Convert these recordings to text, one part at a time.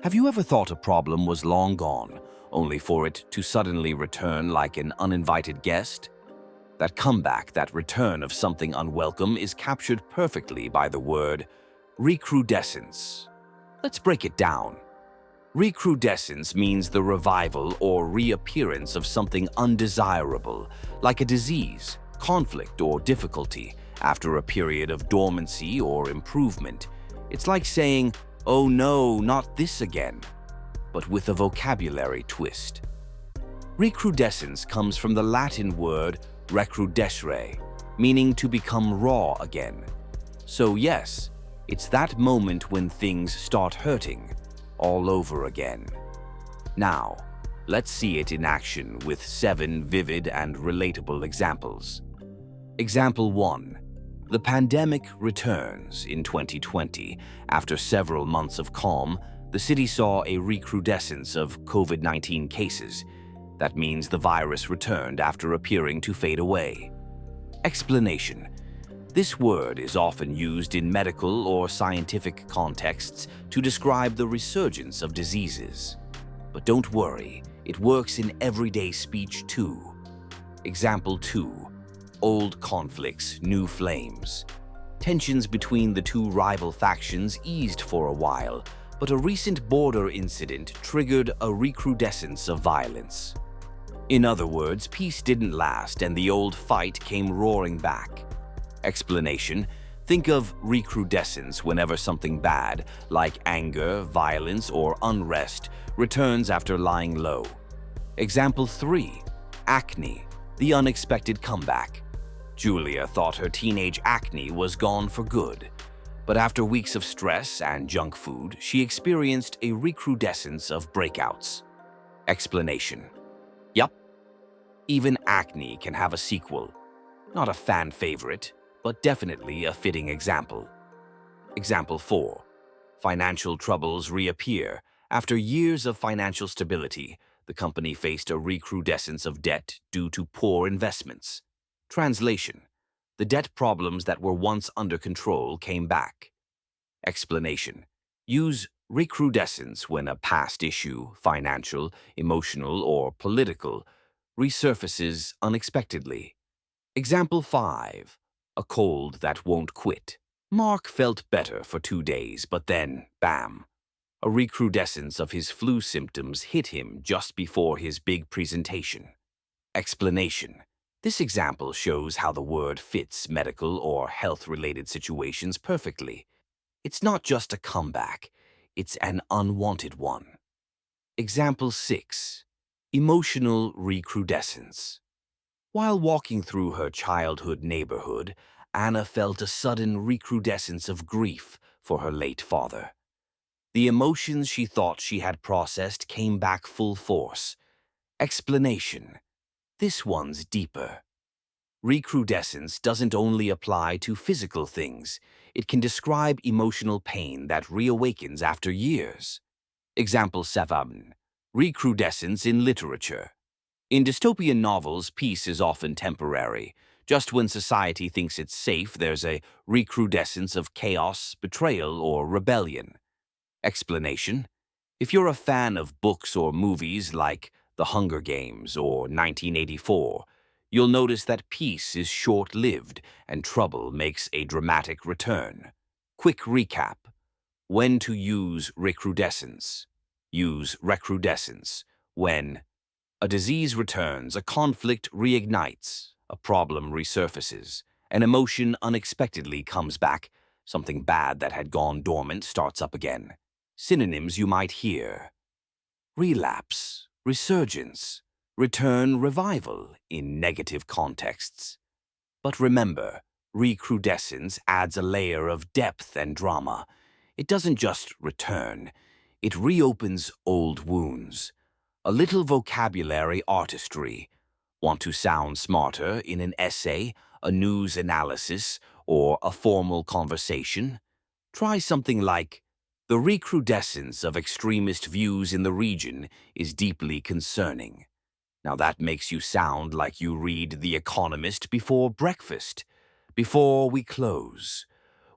Have you ever thought a problem was long gone, only for it to suddenly return like an uninvited guest? That comeback, that return of something unwelcome is captured perfectly by the word recrudescence. Let's break it down. Recrudescence means the revival or reappearance of something undesirable, like a disease, conflict, or difficulty, after a period of dormancy or improvement. It's like saying, "Oh no, not this again," but with a vocabulary twist. Recrudescence comes from the Latin word recrudescere, meaning to become raw again. So yes, it's that moment when things start hurting all over again. Now, let's see it in action with 7 vivid and relatable examples. Example 1. The pandemic returns in 2020. After several months of calm, the city saw a recrudescence of COVID-19 cases. That means the virus returned after appearing to fade away. Explanation. This word is often used in medical or scientific contexts to describe the resurgence of diseases. But don't worry, it works in everyday speech too. Example 2. Old conflicts, new flames. Tensions between the two rival factions eased for a while, but a recent border incident triggered a recrudescence of violence. In other words, peace didn't last and the old fight came roaring back. Explanation. Think of recrudescence whenever something bad, like anger, violence, or unrest, returns after lying low. Example 3. Acne, the unexpected comeback. Julia thought her teenage acne was gone for good, but after weeks of stress and junk food, she experienced a recrudescence of breakouts. Explanation. Yup, even acne can have a sequel. Not a fan favorite, but definitely a fitting example. Example 4. Financial troubles reappear. After years of financial stability, the company faced a recrudescence of debt due to poor investments. Translation. The debt problems that were once under control came back. Explanation. Use recrudescence when a past issue, financial, emotional, or political, resurfaces unexpectedly. Example 5. A cold that won't quit. Mark felt better for 2 days, but then, bam, a recrudescence of his flu symptoms hit him just before his big presentation. Explanation. This example shows how the word fits medical or health-related situations perfectly. It's not just a comeback, it's an unwanted one. Example 6. Emotional recrudescence. While walking through her childhood neighborhood, Anna felt a sudden recrudescence of grief for her late father. The emotions she thought she had processed came back full force. Explanation. This one's deeper. Recrudescence doesn't only apply to physical things. It can describe emotional pain that reawakens after years. Example 7. Recrudescence in literature. In dystopian novels, peace is often temporary. Just when society thinks it's safe, there's a recrudescence of chaos, betrayal, or rebellion. Explanation. If you're a fan of books or movies like The Hunger Games or 1984, you'll notice that peace is short-lived and trouble makes a dramatic return. Quick recap. When to use recrudescence. Use recrudescence when a disease returns, a conflict reignites, a problem resurfaces, an emotion unexpectedly comes back, something bad that had gone dormant starts up again. Synonyms you might hear. Relapse, resurgence, return, revival in negative contexts. But remember, recrudescence adds a layer of depth and drama. It doesn't just return, it reopens old wounds. A little vocabulary artistry. Want to sound smarter in an essay, a news analysis, or a formal conversation? Try something like, "The recrudescence of extremist views in the region is deeply concerning." Now that makes you sound like you read The Economist before breakfast. Before we close,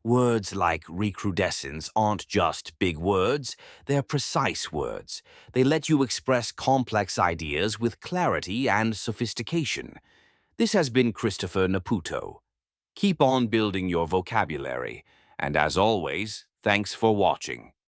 Words like recrudescence aren't just big words, they're precise words. They let you express complex ideas with clarity and sophistication. This has been Christopher Naputo. Keep on building your vocabulary, and as always, thanks for watching.